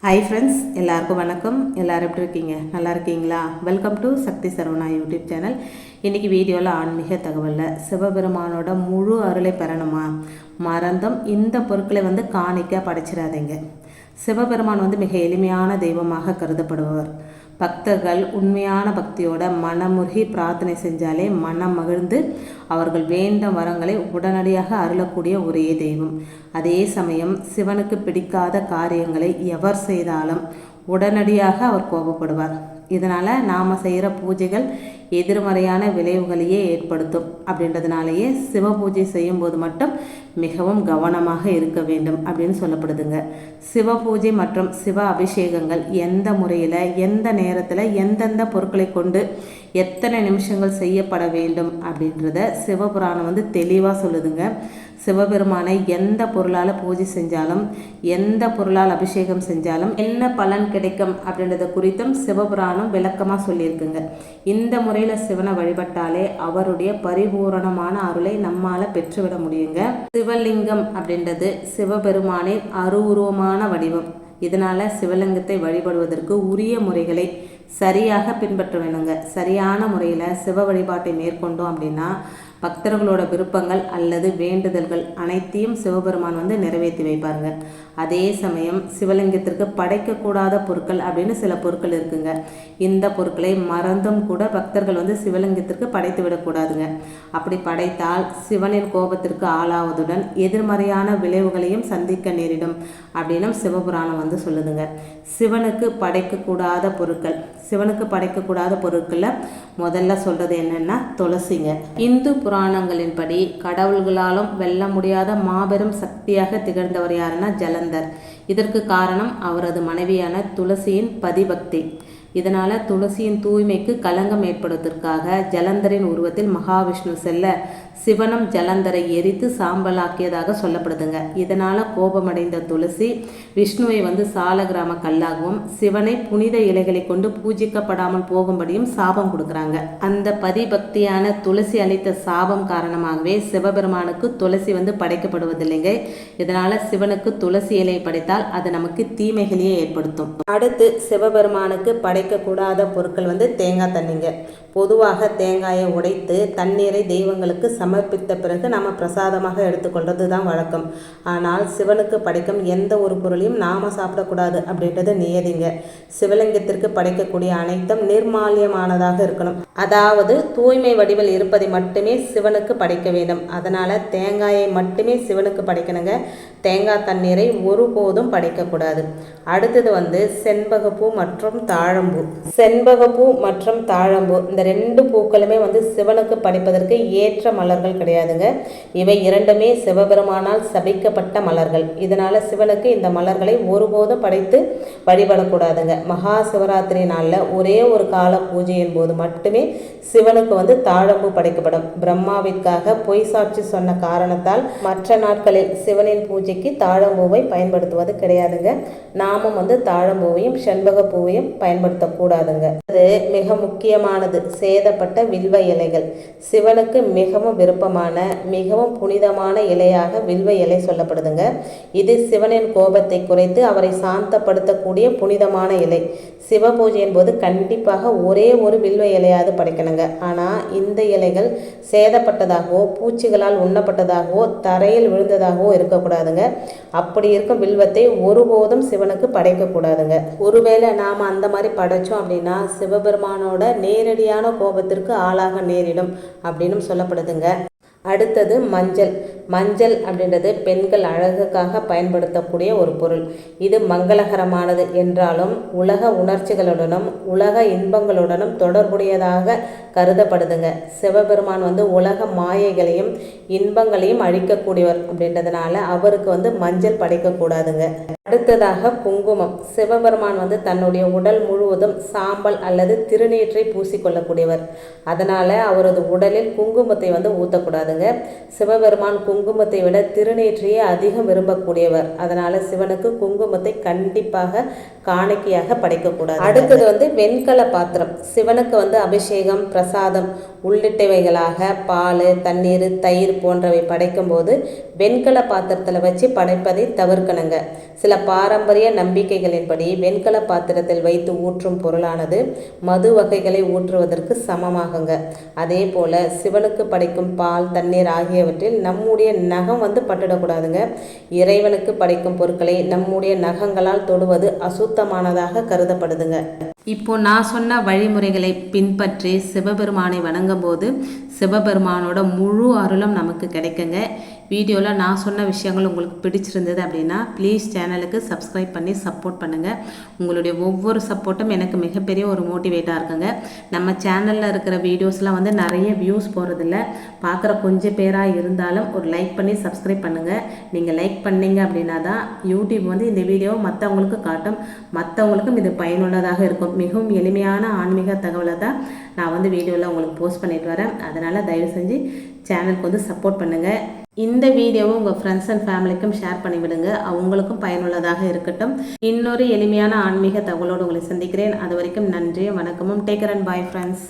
Hi friends, எல்லாருக்கும் வணக்கம். எல்லோரும் எப்படி இருக்கீங்க? நல்லா இருக்கீங்களா? Welcome to Shakti Saravana YouTube channel. இன்றைக்கி வீடியோவில் ஆன்மீக தகவலில் சிவபெருமானோட முழு அருளை பெறணுமா? மறந்தும் இந்த பொருட்களை காணிக்க படைச்சிடாதீங்க. சிவபெருமான் மிக எளிமையான தெய்வமாக கருதப்படுபவர். பக்தர்கள் உண்மையான பக்தியோட மனமுருகி பிரார்த்தனை செஞ்சாலே மனம் மகிழ்ந்து அவர்கள் வேண்டும் வரங்களை உடனடியாக அருளக்கூடிய ஒரே தெய்வம். அதே சமயம் சிவனுக்கு பிடிக்காத காரியங்களை எவர் செய்தாலும் உடனடியாக அவர் கோபப்படுவார். இதனால் நாம் செய்கிற பூஜைகள் எதிர்மறையான விளைவுகளையே ஏற்படுத்தும். அப்படின்றதுனாலேயே சிவ பூஜை செய்யும்போது மட்டும் மிகவும் கவனமாக இருக்க வேண்டும் அப்படின்னு சொல்லப்படுதுங்க. சிவ பூஜை மற்றும் சிவ அபிஷேகங்கள் எந்த முறையில், எந்த நேரத்தில், எந்தெந்த பொருட்களை கொண்டு எத்தனை நிமிஷங்கள் செய்யப்பட வேண்டும் அப்படின்றத சிவபுராணம் தெளிவாக சொல்லுதுங்க. சிவபெருமானை எந்த பொருளால் பூஜை செஞ்சாலும், எந்த பொருளால் அபிஷேகம் செஞ்சாலும் என்ன பலன் கிடைக்கும் அப்படின்றத குறித்தும் சிவபுராணம் விளக்கமாக சொல்லியிருக்குங்க. இந்த முறையில் சிவனை வழிபட்டாலே அவருடைய பரிபூரணமான அருளை நம்மால் பெற்றுவிட முடியுங்க. சிவலிங்கம் அப்படின்றது சிவபெருமானின் அருவுருவமான வடிவம். இதனால் சிவலிங்கத்தை வழிபடுவதற்கு உரிய முறைகளை சரியாக பின்பற்ற வேணுங்க. சரியான முறையில் சிவ வழிபாட்டை மேற்கொண்டோம் அப்படின்னா பக்தர்களோட விருப்பங்கள் அல்லது வேண்டுதல்கள் அனைத்தையும் சிவபெருமான் நிறைவேற்றி வைப்பாருங்க. அதே சமயம் சிவலிங்கத்திற்கு படைக்கக்கூடாத பொருட்கள் அப்படின்னு சில பொருட்கள் இருக்குங்க. இந்த பொருட்களை மறந்தும் கூட பக்தர்கள் சிவலிங்கத்திற்கு படைத்து விடக்கூடாதுங்க. அப்படி படைத்தால் சிவனின் கோபத்திற்கு ஆளாவதுடன் எதிர்மறையான விளைவுகளையும் சந்திக்க நேரிடும் அப்படின்னு சிவபுராணம் சொல்லுதுங்க. சிவனுக்கு படைக்கக்கூடாத பொருட்கள், சிவனுக்கு படைக்கக்கூடாத பொருட்களில் முதல்ல சொல்கிறது என்னென்னா துளசிங்க. இந்து புராணங்களின்படி கடவுள்களாலும் வெல்ல முடியாத மாபெரும் சக்தியாக திகழ்ந்தவர் யாருன்னா ஜலந்தர். இதற்கு காரணம் அவரது மனைவியான துளசியின் பதிபக்தி. இதனால் துளசியின் தூய்மைக்கு களங்கம் ஏற்படுவதற்காக ஜலந்தரின் உருவத்தில் மகாவிஷ்ணு செல்ல சிவனும் ஜலந்தரை எரித்து சாம்பலாக்கியதாக சொல்லப்படுதுங்க. இதனால் கோபமடைந்த துளசி விஷ்ணுவை சால கிராம கல்லாகவும் சிவனை புனித இலைகளை கொண்டு பூஜிக்கப்படாமல் போகும்படியும் சாபம் கொடுக்குறாங்க. அந்த பதிபக்தியான துளசி அளித்த சாபம் காரணமாகவே சிவபெருமானுக்கு துளசி படைக்கப்படுவதில்லைங்க. இதனால் சிவனுக்கு துளசி இலை படைத்தால் அது நமக்கு தீமைகளையே ஏற்படுத்தும். அடுத்து சிவபெருமானுக்கு படைக்கக்கூடாத பொருட்கள் தேங்காய் தண்ணிங்க. பொதுவாக தேங்காயை உடைத்து தண்ணீரை தெய்வங்களுக்கு சமர்ப்பித்த பிறகு நாம் பிரசாதமாக எடுத்துக்கொள்வது தான் வழக்கம். ஆனால் சிவனுக்கு படைக்கும் எந்த ஒரு பொருளையும் நாம் சாப்பிடக்கூடாது அப்படின்றது நியதிங்க. சிவலிங்கத்திற்கு படைக்கக்கூடிய அனைத்தும் நிர்மால்யமானதாக இருக்கணும். அதாவது தூய்மை வடிவில் இருப்பதை மட்டுமே சிவனுக்கு படைக்க வேண்டும். அதனால் தேங்காயை மட்டுமே சிவனுக்கு படைக்கணுங்க. தேங்காய் தண்ணீரை ஒருபோதும் படைக்கக்கூடாது. அடுத்தது செண்பகப்பூ மற்றும் தாழம்பூ. செண்பகப்பூ மற்றும் தாழம்பூ இந்த ரெண்டு பூக்களுமே சிவனுக்கு படைப்பதற்கு ஏற்ற மலர்கள் கிடையாதுங்க. இவை இரண்டுமே சிவபெருமானால் சபிக்கப்பட்ட மலர்கள். இதனால சிவனுக்கு இந்த மலர்களை ஒருபோதும் படைத்து வழிபடக்கூடாதுங்க. மகா சிவராத்திரி நாளில் ஒரே ஒரு கால பூஜையின் போது மட்டுமே சிவனுக்கு தாழம்பூ படைக்கப்படும். பிரம்மாவிற்காக பொய் சாட்சி சொன்ன காரணத்தால் மற்ற நாட்களில் சிவனின் பூஜைக்கு தாழம்பூவை பயன்படுத்துவது கிடையாதுங்க. நாமும் தாழம்பூவையும் செண்பகப்பூவையும் பயன்படுத்தக்கூடாதுங்க. அது மிக முக்கியமானது. சேதப்பட்ட வில்வ இலைகள் சிவனுக்கு மிகவும் விருப்பமான மிகவும் புனிதமான இலையாக வில்வ இலை சொல்லப்படுதுங்க. இது சிவனின் கோபத்தை குறைத்து அவரை சாந்தப்படுத்தக்கூடிய புனிதமான இலை. சிவ பூஜையின் போது கண்டிப்பாக ஒரே ஒரு வில்வ இலையாவது படைக்கணுங்க. ஆனால் இந்த இலைகள் சேதப்பட்டதாகவோ பூச்சிகளால் உண்ணப்பட்டதாகவோ தரையில் விழுந்ததாகவோ இருக்கக்கூடாதுங்க. அப்படி இருக்கும் வில்வத்தை ஒருபோதும் சிவனுக்கு படைக்கக்கூடாதுங்க. ஒருவேளை நாம் அந்த மாதிரி படைச்சோம் அப்படின்னா சிவபெருமானோட நேரடியான கோபத்திற்கு ஆளாக நேரிடும் அப்படின்னு சொல்லப்படுதுங்க. அடுத்தது மஞ்சள். மஞ்சள் அப்படின்றது பெண்கள் அழகுக்காக பயன்படுத்தக்கூடிய ஒரு பொருள். இது மங்களகரமானது என்றாலும் உலக உணர்ச்சிகளுடனும் உலக இன்பங்களுடனும் தொடர்புடையதாக கருதப்படுதுங்க. சிவபெருமான் உலக மாயைகளையும் இன்பங்களையும் அழிக்கக்கூடியவர் அப்படின்றதுனால அவருக்கு மஞ்சள் படைக்கக்கூடாதுங்க. அடுத்ததாக குங்குமம். சிவபெருமான் தன்னுடைய உடல் முழுவதும் சாம்பல் அல்லது திருநீற்றை பூசிக்கொள்ளக்கூடியவர். அதனால் அவரது உடலில் குங்குமத்தை ஊற்றக்கூடாதுங்க. சிவபெருமான் குங்குமத்தை விட திருநீற்றையே அதிகம் விரும்பக்கூடியவர். அதனால் சிவனுக்கு குங்குமத்தை கண்டிப்பாக காணிக்கையாக படைக்கக்கூடாது. அடுத்தது வெண்கல பாத்திரம். சிவனுக்கு அபிஷேகம் பிரசாதம் உள்ளிட்டவைகளாக பால், தண்ணீர், தயிர் போன்றவை படைக்கும்போது வெண்கல பாத்திரத்தில் வச்சு படைப்பதை தவிர்க்கணுங்க. சில பாரம்பரிய நம்பிக்கைகளின்படி வெண்கல பாத்திரத்தில் வைத்து ஊற்றும் பொருளானது மது வகைகளை ஊற்றுவதற்கு சமமாகுங்க. அதே போல் சிவனுக்கு படைக்கும் பால், தண்ணீர் ஆகியவற்றில் நம்முடைய நகம் பட்டுடக்கூடாதுங்க. இறைவனுக்கு படைக்கும் பொருட்களை நம்முடைய நகங்களால் தொடுவது அசுத்தமானதாக கருதப்படுதுங்க. இப்போ நான் சொன்ன வழிமுறைகளை பின்பற்றி சிவபெருமானை வணங்கும் போது சிவபெருமானோட முழு அருளும் நமக்கு கிடைக்குங்க. வீடியோவில் நான் சொன்ன விஷயங்கள் உங்களுக்கு பிடிச்சிருந்தது அப்படின்னா ப்ளீஸ் சேனலுக்கு சப்ஸ்கிரைப் பண்ணி சப்போர்ட் பண்ணுங்கள். உங்களுடைய ஒவ்வொரு சப்போர்ட்டும் எனக்கு மிகப்பெரிய ஒரு மோட்டிவேட்டாக இருக்குங்க. நம்ம சேனலில் இருக்கிற வீடியோஸ்லாம் நிறைய வியூஸ் போகிறதில்ல, பார்க்குற கொஞ்சம் பேராக இருந்தாலும் ஒரு லைக் பண்ணி சப்ஸ்கிரைப் பண்ணுங்கள். நீங்கள் லைக் பண்ணீங்க அப்படின்னா தான் யூடியூப் இந்த வீடியோவை மற்றவங்களுக்கு காட்டும், மற்றவங்களுக்கும் இது பயனுள்ளதாக இருக்கும். மிகவும் எளிமையான ஆன்மீக தகவலை தான் நான் வீடியோவில் உங்களுக்கு போஸ்ட் பண்ணிட்டு வரேன். அதனால் தயவு செஞ்சு சேனலுக்கு சப்போர்ட் பண்ணுங்கள். இந்த வீடியோவை உங்கள் ஃப்ரெண்ட்ஸ் அண்ட் ஃபேமிலிக்கும் ஷேர் பண்ணிவிடுங்க, அவங்களுக்கும் பயனுள்ளதாக இருக்கட்டும். இன்னொரு எளிமையான ஆன்மீக தகவலோடு உங்களை சந்திக்கிறேன். அது வரைக்கும் நன்றி, வணக்கமும். Take care and bye friends.